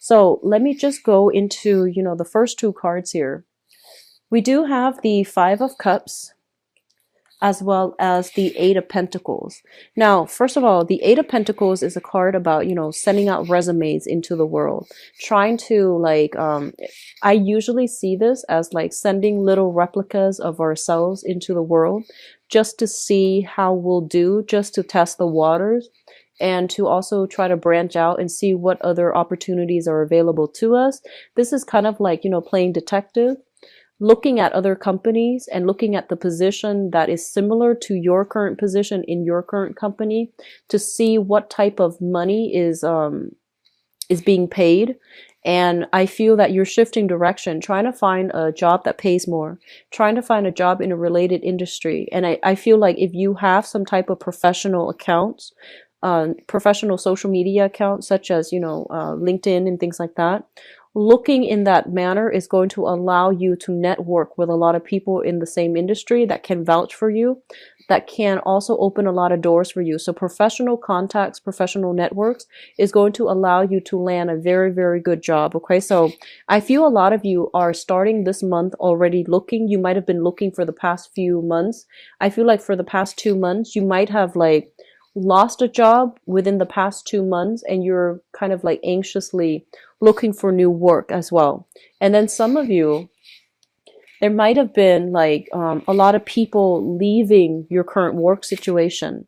So let me just go into, the first two cards here. We do have the Five of Cups as well as the Eight of Pentacles. Now, first of all, the Eight of Pentacles is a card about, sending out resumes into the world, trying to I usually see this as like sending little replicas of ourselves into the world just to see how we'll do, just to test the waters, and to also try to branch out and see what other opportunities are available to us. This is kind of like, playing detective, looking at other companies and looking at the position that is similar to your current position in your current company to see what type of money is being paid. And I feel that you're shifting direction, trying to find a job that pays more, trying to find a job in a related industry. And I feel like if you have some type of professional accounts, professional social media accounts, such as, LinkedIn and things like that, looking in that manner is going to allow you to network with a lot of people in the same industry that can vouch for you, that can also open a lot of doors for you. So professional contacts, professional networks is going to allow you to land a very, very good job. Okay. So I feel a lot of you are starting this month already looking. You might have been looking for the past few months. I feel like for the past 2 months, you might have lost a job within the past 2 months, and you're kind of anxiously looking for new work as well. And then some of you, there might have been a lot of people leaving your current work situation,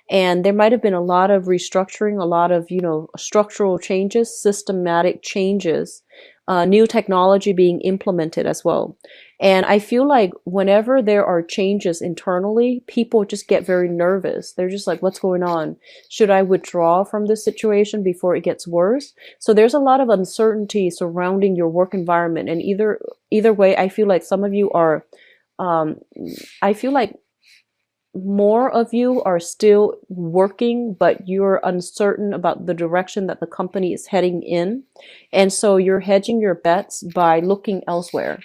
and there might have been a lot of restructuring, a lot of structural changes, systematic changes, new technology being implemented as well. And I feel like whenever there are changes internally, people just get very nervous. They're just like, what's going on? Should I withdraw from this situation before it gets worse? So there's a lot of uncertainty surrounding your work environment. And either way, I feel like some of you are, I feel like more of you are still working, but you're uncertain about the direction that the company is heading in. And so you're hedging your bets by looking elsewhere.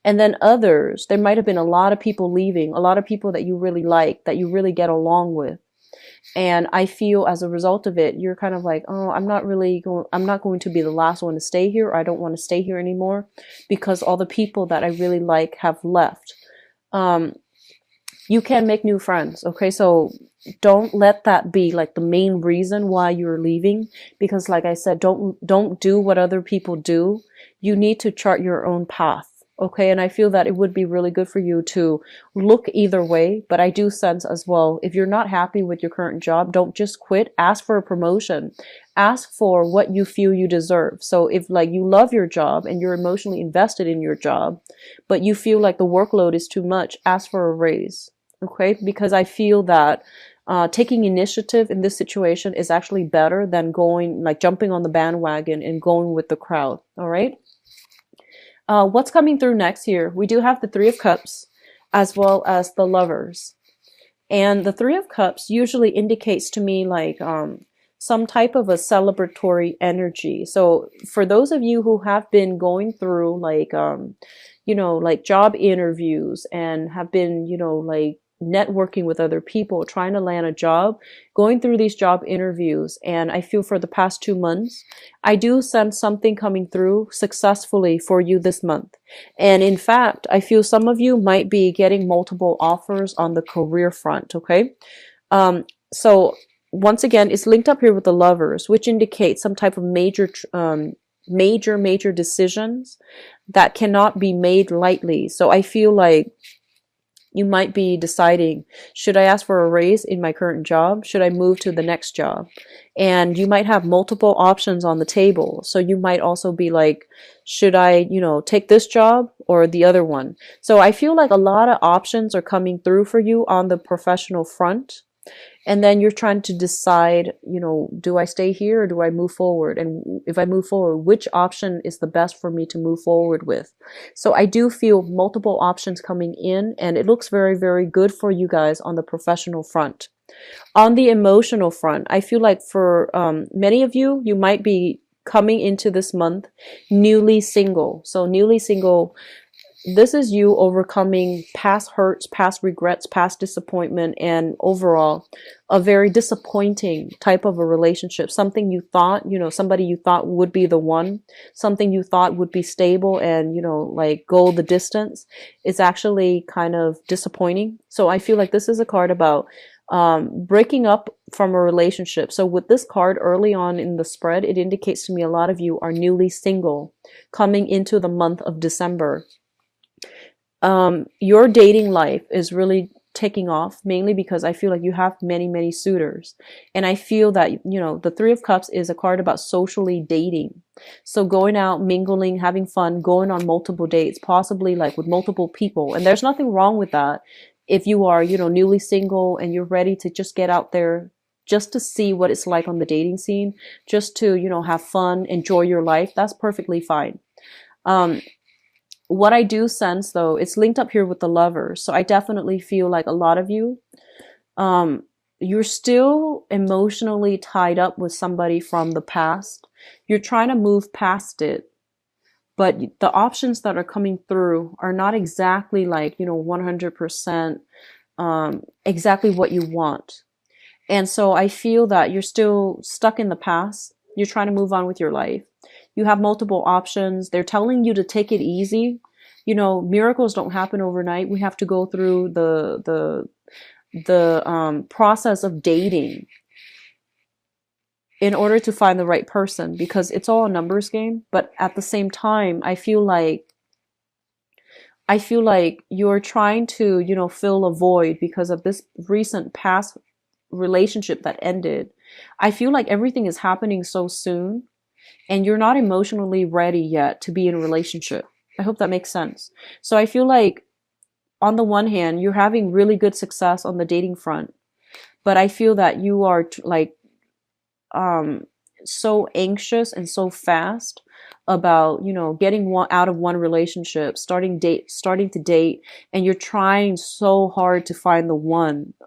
And then others, there might have been a lot of people leaving, a lot of people that you really like, that you really get along with. And I feel as a result of it, you're kind of like, oh, I'm not going to be the last one to stay here. Or I don't want to stay here anymore because all the people that I really like have left. You can make new friends. Okay. So don't let that be the main reason why you're leaving, because like I said, don't do what other people do. You need to chart your own path. Okay. And I feel that it would be really good for you to look either way. But I do sense as well, if you're not happy with your current job, don't just quit. Ask for a promotion. Ask for what you feel you deserve. So if you love your job and you're emotionally invested in your job, but you feel like the workload is too much, ask for a raise. Okay. Because I feel that taking initiative in this situation is actually better than jumping on the bandwagon and going with the crowd. All right. What's coming through next here? We do have the Three of Cups as well as the Lovers. And the Three of Cups usually indicates to me some type of a celebratory energy. So for those of you who have been going through job interviews and have been, networking with other people, trying to land a job, going through these job interviews. And I feel for the past 2 months, I do sense something coming through successfully for you this month. And in fact, I feel some of you might be getting multiple offers on the career front. Okay. So once again, it's linked up here with the Lovers, which indicates some type of major decisions that cannot be made lightly. So I feel like you might be deciding, should I ask for a raise in my current job? Should I move to the next job? And you might have multiple options on the table. So you might also be like, should I, take this job or the other one? So I feel like a lot of options are coming through for you on the professional front. And then you're trying to decide, do I stay here or do I move forward? And if I move forward, which option is the best for me to move forward with? So I do feel multiple options coming in, and it looks very, very good for you guys on the professional front. On the emotional front, I feel like for many of you, you might be coming into this month newly single. So newly single, this is you overcoming past hurts, past regrets, past disappointment, and overall a very disappointing type of a relationship. Something you thought, somebody you thought would be the one, something you thought would be stable and, like go the distance. It's actually kind of disappointing. So I feel like this is a card about breaking up from a relationship. So with this card early on in the spread, it indicates to me a lot of you are newly single coming into the month of December. Your dating life is really taking off, mainly because I feel like you have many, many suitors. And I feel that, the Three of Cups is a card about socially dating. So going out, mingling, having fun, going on multiple dates, possibly like with multiple people. And there's nothing wrong with that. If you are, newly single and you're ready to just get out there just to see what it's like on the dating scene, just to, have fun, enjoy your life, that's perfectly fine. What I do sense, though, it's linked up here with the Lovers. So I definitely feel like a lot of you, you're still emotionally tied up with somebody from the past. You're trying to move past it, but the options that are coming through are not exactly like, 100% exactly what you want. And so I feel that you're still stuck in the past. You're trying to move on with your life. You have multiple options. They're telling you to take it easy. Miracles don't happen overnight. We have to go through the process of dating in order to find the right person, because it's all a numbers game. But at the same time, I feel like you're trying to, fill a void because of this recent past relationship that ended. I feel like everything is happening so soon and you're not emotionally ready yet to be in a relationship. I hope that makes sense. So I feel like on the one hand, you're having really good success on the dating front, but I feel that you are so anxious and so fast about, getting out of one relationship, starting to date, and you're trying so hard to find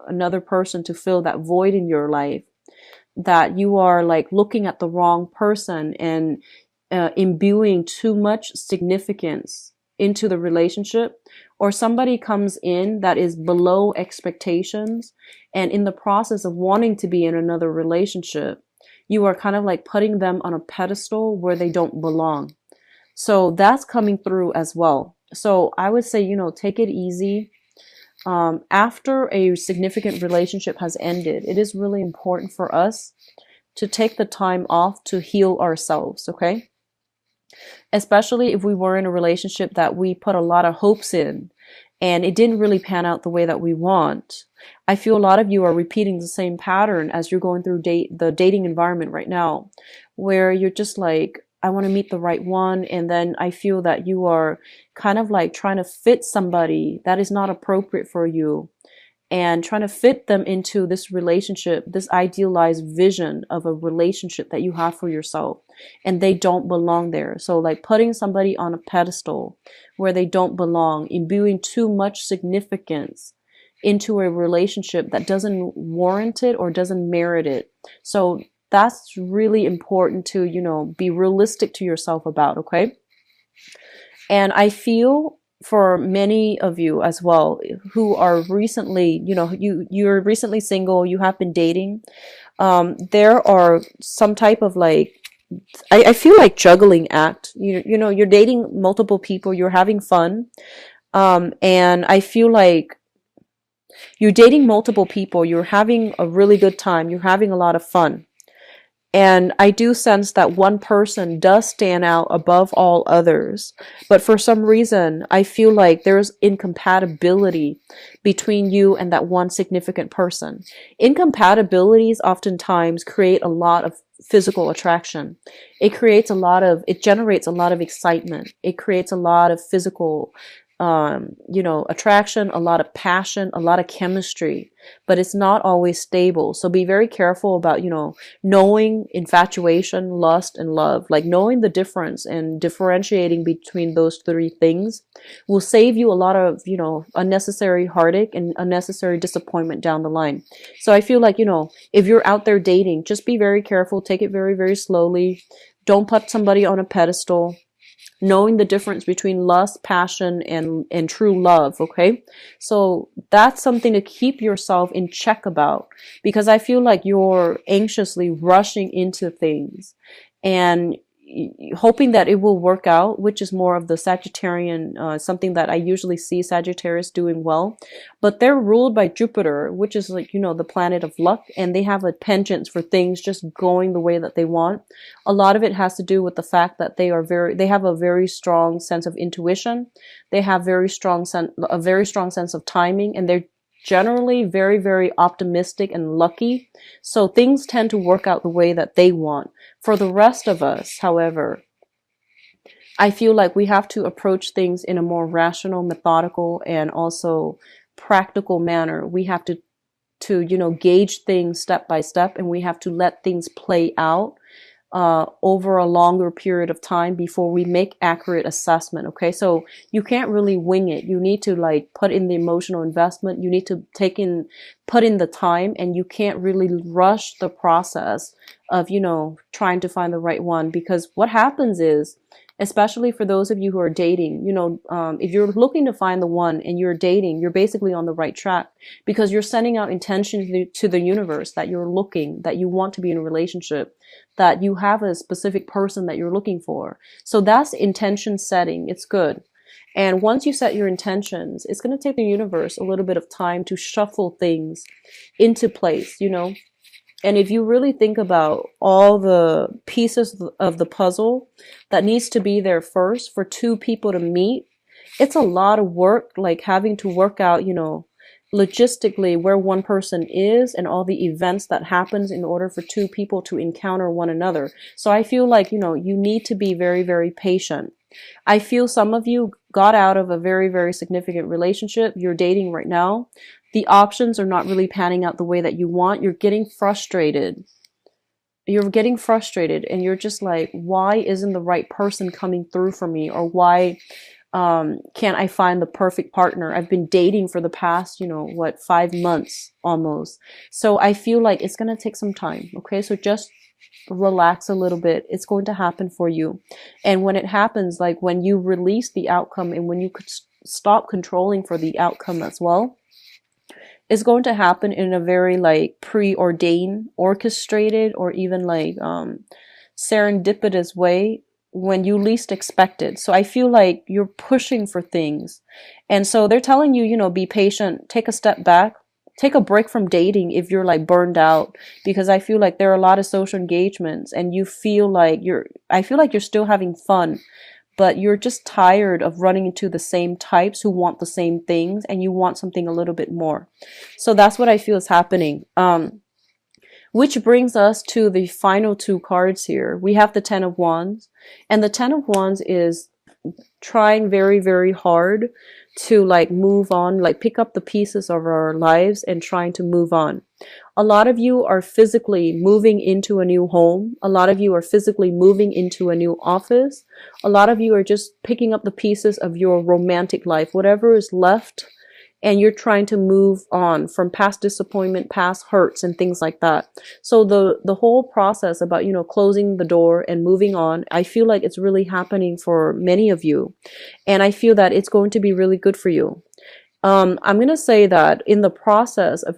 another person to fill that void in your life, that you are like looking at the wrong person and imbuing too much significance into the relationship, or somebody comes in that is below expectations, and in the process of wanting to be in another relationship, you are kind of like putting them on a pedestal where they don't belong. So that's coming through as well. So I would say, take it easy. After a significant relationship has ended, it is really important for us to take the time off to heal ourselves, okay? Especially if we were in a relationship that we put a lot of hopes in and it didn't really pan out the way that we want. I feel a lot of you are repeating the same pattern as you're going through the dating environment right now, where you're just like, I want to meet the right one. And then I feel that you are kind of like trying to fit somebody that is not appropriate for you and trying to fit them into this relationship, this idealized vision of a relationship that you have for yourself, and they don't belong there. So like putting somebody on a pedestal where they don't belong, imbuing too much significance into a relationship that doesn't warrant it or doesn't merit it. So that's really important to, be realistic to yourself about, okay? And I feel for many of you as well who are recently, you're recently single, you have been dating, there are some type of like, I feel like juggling act. You're dating multiple people, you're having fun, and I feel like you're dating multiple people, you're having a really good time, you're having a lot of fun. And I do sense that one person does stand out above all others. But for some reason, I feel like there's incompatibility between you and that one significant person. Incompatibilities oftentimes create a lot of physical attraction. It generates a lot of excitement. It creates a lot of physical attraction, a lot of passion, a lot of chemistry, but it's not always stable. So be very careful about, knowing infatuation, lust, and love, like knowing the difference and differentiating between those three things will save you a lot of, unnecessary heartache and unnecessary disappointment down the line. So I feel like, if you're out there dating, just be very careful, take it very, very slowly. Don't put somebody on a pedestal. knowing the difference between lust, passion, and true love. Okay. So that's something to keep yourself in check about, because I feel like you're anxiously rushing into things and hoping that it will work out, which is more of the Sagittarian, something that I usually see Sagittarius doing well. But they're ruled by Jupiter, which is like, the planet of luck, and they have a penchant for things just going the way that they want. A lot of it has to do with the fact that they have a very strong sense of intuition. They have a very strong sense of timing, and they're generally very, very optimistic and lucky. So things tend to work out the way that they want. For the rest of us, however, I feel like we have to approach things in a more rational, methodical, and also practical manner. We have to gauge things step by step, and we have to let things play out over a longer period of time before we make accurate assessment. Okay, so you can't really wing it. You need to like put in the emotional investment. You need to put in the time, and you can't really rush the process of trying to find the right one. Because what happens is, especially for those of you who are dating, if you're looking to find the one and you're dating, you're basically on the right track, because you're sending out intention to the universe that that you want to be in a relationship, that you have a specific person that you're looking for. So that's intention setting. It's good. And once you set your intentions, it's going to take the universe a little bit of time to shuffle things into place, And if you really think about all the pieces of the puzzle that needs to be there first for two people to meet, it's a lot of work, like having to work out, logistically where one person is and all the events that happens in order for two people to encounter one another. So I feel like, you need to be very, very patient. I feel some of you got out of a very, very significant relationship. You're dating right now. The options are not really panning out the way that you want. You're getting frustrated. And you're just like, why isn't the right person coming through for me? Or why can't I find the perfect partner? I've been dating for the past, 5 months almost. So I feel like it's going to take some time. Okay. So just relax a little bit. It's going to happen for you. And when it happens, like when you release the outcome and when you could stop controlling for the outcome as well, it's going to happen in a very like preordained, orchestrated, or even like serendipitous way when you least expect it. So I feel like you're pushing for things. And so they're telling you, be patient, take a step back, take a break from dating if you're like burned out, because I feel like there are a lot of social engagements and I feel like you're still having fun, but you're just tired of running into the same types who want the same things, and you want something a little bit more. So that's what I feel is happening. Which brings us to the final two cards here. We have the Ten of Wands, and the Ten of Wands is trying very, very hard to like move on, like pick up the pieces of our lives and trying to move on. A lot of you are physically moving into a new home. A lot of you are physically moving into a new office. A lot of you are just picking up the pieces of your romantic life, whatever is left, and you're trying to move on from past disappointment, past hurts, and things like that. So the whole process about, closing the door and moving on, I feel like it's really happening for many of you. And I feel that it's going to be really good for you. I'm going to say that in the process of,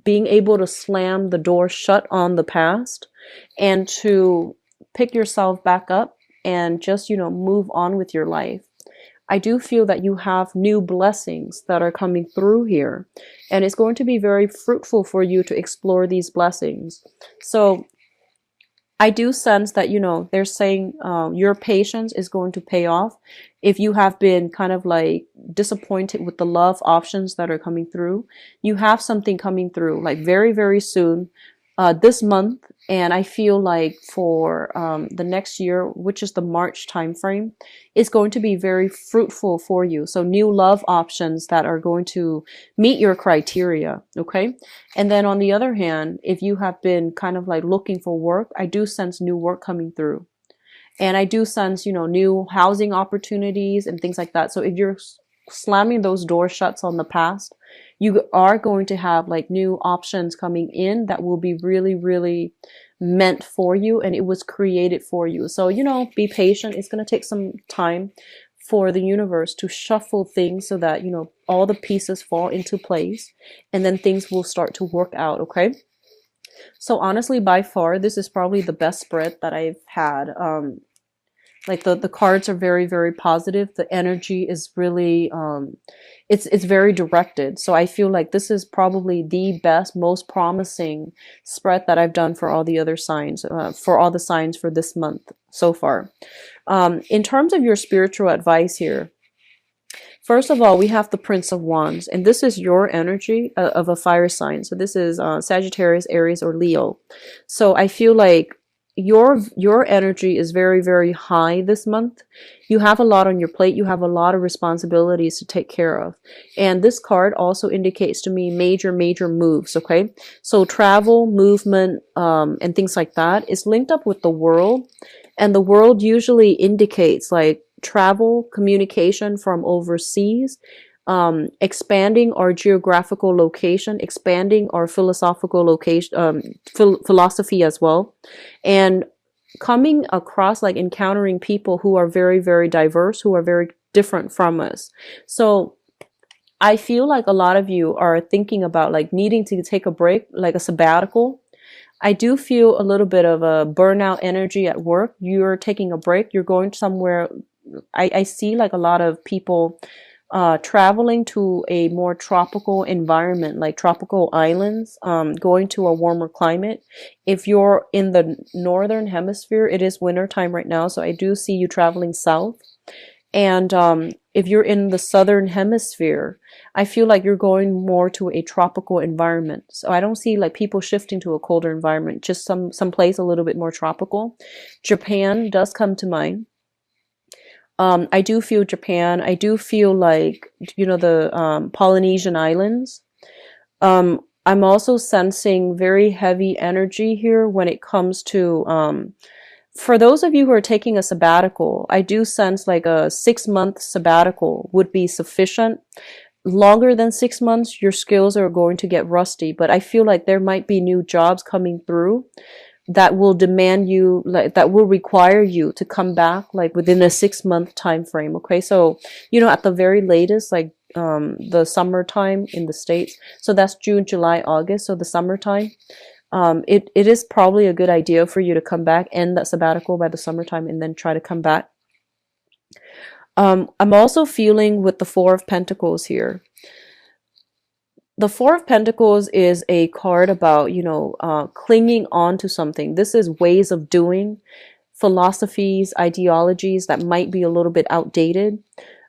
being able to slam the door shut on the past and to pick yourself back up and just, move on with your life, I do feel that you have new blessings that are coming through here, and it's going to be very fruitful for you to explore these blessings. So I do sense that, they're saying your patience is going to pay off. If you have been kind of like disappointed with the love options that are coming through, you have something coming through like very, very soon, this month. And I feel like for the next year, which is the March timeframe, is going to be very fruitful for you. So new love options that are going to meet your criteria. Okay. And then on the other hand, if you have been kind of like looking for work, I do sense new work coming through. And I do sense, new housing opportunities and things like that. So if you're slamming those door shuts on the past, you are going to have like new options coming in that will be really, really meant for you and it was created for you. So, you know, be patient. It's going to take some time for the universe to shuffle things so that, you know, all the pieces fall into place and then things will start to work out. Okay. So honestly, by far, this is probably the best spread that I've had. Like the cards are very, very positive. The energy is really, it's very directed. So I feel like this is probably the best, most promising spread that I've done for all the other signs, for all the signs for this month so far. In terms of your spiritual advice here, first of all, we have the Prince of Wands, and this is your energy of a fire sign. So this is Sagittarius, Aries, or Leo. So I feel like your energy is very, very high this month. You have a lot on your plate. You have a lot of responsibilities to take care of. And this card also indicates to me major, major moves, okay? So travel, movement, and things like that is linked up with the world. And the world usually indicates like travel, communication from overseas, expanding our geographical location, expanding our philosophical location, philosophy as well, and coming across, like encountering people who are very, very diverse, who are very different from us. So I feel like a lot of you are thinking about like needing to take a break, like a sabbatical. I do feel a little bit of a burnout energy at work. You're taking a break. You're going somewhere. I see like a lot of people traveling to a more tropical environment, like tropical islands, going to a warmer climate. If you're in the northern hemisphere, it is winter time right now, so I do see you traveling south. And if you're in the southern hemisphere, I feel like you're going more to a tropical environment. So I don't see like people shifting to a colder environment, just some place a little bit more tropical. Japan does come to mind. I do feel Japan. I do feel like, you know, the Polynesian islands. I'm also sensing very heavy energy here when it comes to, for those of you who are taking a sabbatical, I do sense like a 6-month sabbatical would be sufficient. Longer than 6 months, your skills are going to get rusty, but I feel like there might be new jobs coming through that will demand you, like that will require you to come back like within a 6-month time frame. Okay, so you know, at the very latest, like the summertime in the States, so that's June, July, August, so the summertime, it is probably a good idea for you to come back, end that sabbatical by the summertime, and then try to come back. I'm also feeling with the Four of Pentacles here. The Four of Pentacles is a card about, you know, clinging on to something. This is ways of doing, philosophies, ideologies that might be a little bit outdated.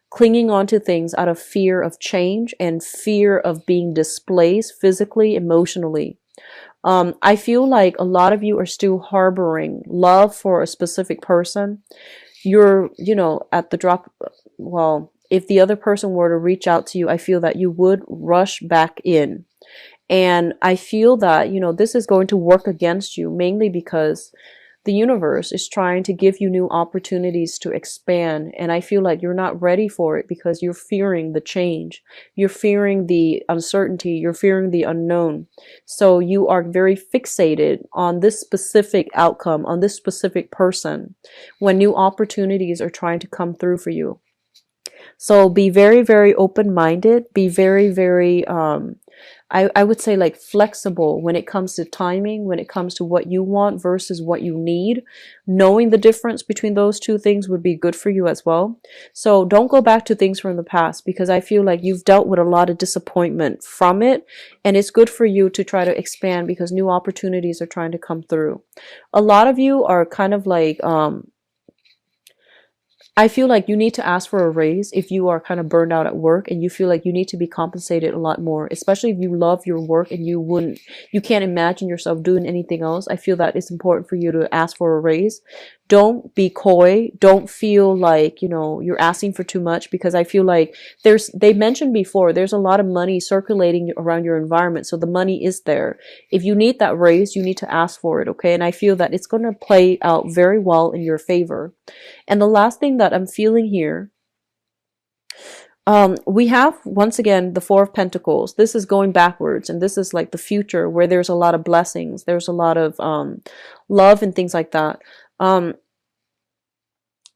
Clinging on to things out of fear of change and fear of being displaced physically, emotionally. I feel like a lot of you are still harboring love for a specific person. You're, you know, at the drop, well, if the other person were to reach out to you, I feel that you would rush back in. And I feel that, you know, this is going to work against you, mainly because the universe is trying to give you new opportunities to expand. And I feel like you're not ready for it because you're fearing the change. You're fearing the uncertainty. You're fearing the unknown. So you are very fixated on this specific outcome, on this specific person, when new opportunities are trying to come through for you. So be very, very open-minded. Be very, very, I would say like flexible when it comes to timing, when it comes to what you want versus what you need. Knowing the difference between those two things would be good for you as well. So don't go back to things from the past, because I feel like you've dealt with a lot of disappointment from it. And it's good for you to try to expand because new opportunities are trying to come through. A lot of you are kind of like, I feel like you need to ask for a raise if you are kind of burned out at work and you feel like you need to be compensated a lot more, especially if you love your work and you can't imagine yourself doing anything else. I feel that it's important for you to ask for a raise. Don't be coy. Don't feel like, you know, you're asking for too much, because I feel like they mentioned before, there's a lot of money circulating around your environment. So the money is there. If you need that raise, you need to ask for it. Okay. And I feel that it's going to play out very well in your favor. And the last thing that I'm feeling here, We have, once again, the Four of Pentacles. This is going backwards, and this is like the future where there's a lot of blessings. There's a lot of love and things like that.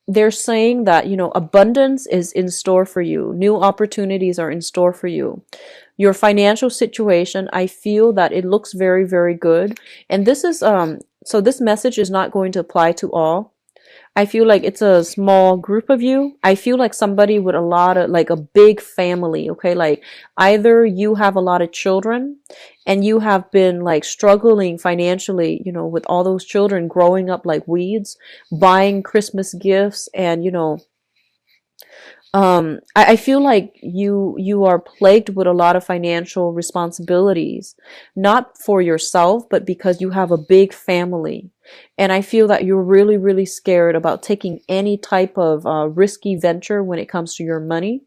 They're saying that, abundance is in store for you. New opportunities are in store for you. Your financial situation, I feel that it looks very, very good. And this is, so this message is not going to apply to all. I feel like it's a small group of you. I feel like somebody with a lot of, like a big family, okay? Like either you have a lot of children and you have been like struggling financially, with all those children growing up like weeds, buying Christmas gifts and, I feel like you are plagued with a lot of financial responsibilities, not for yourself, but because you have a big family. And I feel that you're really, really scared about taking any type of risky venture when it comes to your money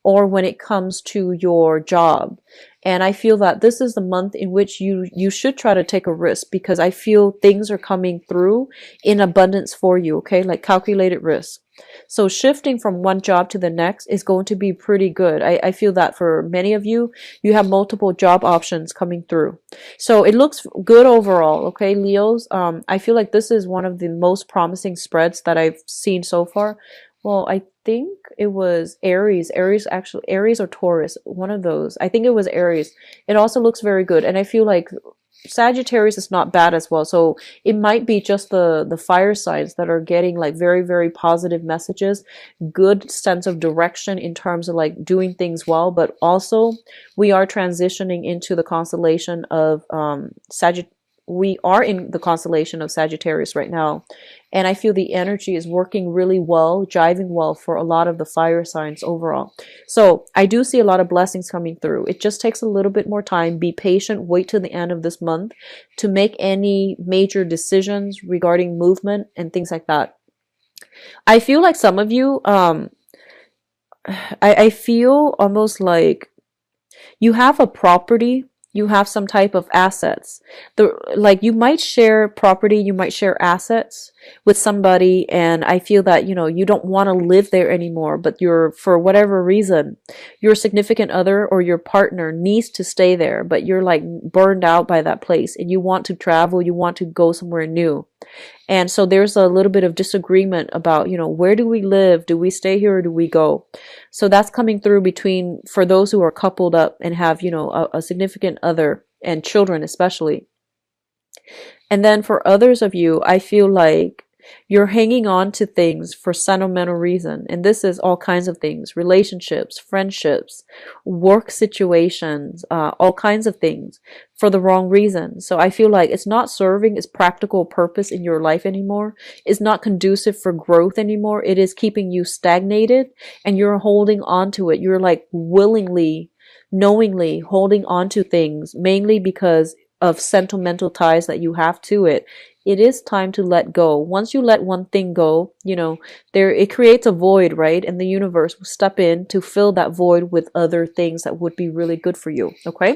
or when it comes to your job. And I feel that this is the month in which you should try to take a risk, because I feel things are coming through in abundance for you, okay? Like calculated risk. So shifting from one job to the next is going to be pretty good. I feel that for many of you, you have multiple job options coming through. So it looks good overall, okay, Leos? I feel like this is one of the most promising spreads that I've seen so far. Well, I think it was Aries. Actually, Aries or Taurus, one of those. I think it was Aries. It also looks very good. And I feel like Sagittarius is not bad as well. So it might be just the fire signs that are getting like very, very positive messages, good sense of direction in terms of like doing things well. But also we are transitioning into the constellation of we are in the constellation of Sagittarius right now. And I feel the energy is working really well, jiving well for a lot of the fire signs overall. So I do see a lot of blessings coming through. It just takes a little bit more time. Be patient. Wait till the end of this month to make any major decisions regarding movement and things like that. I feel like some of you, I feel almost like you have a property, you have some type of assets. Like you might share property, you might share assets with somebody, and I feel that, you don't want to live there anymore, but for whatever reason, your significant other or your partner needs to stay there, but you're like burned out by that place and you want to travel, you want to go somewhere new. And so there's a little bit of disagreement about, where do we live? Do we stay here or do we go? So that's coming through for those who are coupled up and have, a significant other and children especially. And then for others of you, I feel like you're hanging on to things for sentimental reason. And this is all kinds of things: relationships, friendships, work situations, all kinds of things for the wrong reason. So I feel like it's not serving its practical purpose in your life anymore. It's not conducive for growth anymore. It is keeping you stagnated and you're holding on to it. You're like willingly, knowingly holding on to things, mainly because of sentimental ties that you have to it. It is time to let go. Once you let one thing go, it creates a void, right? And the universe will step in to fill that void with other things that would be really good for you. Okay.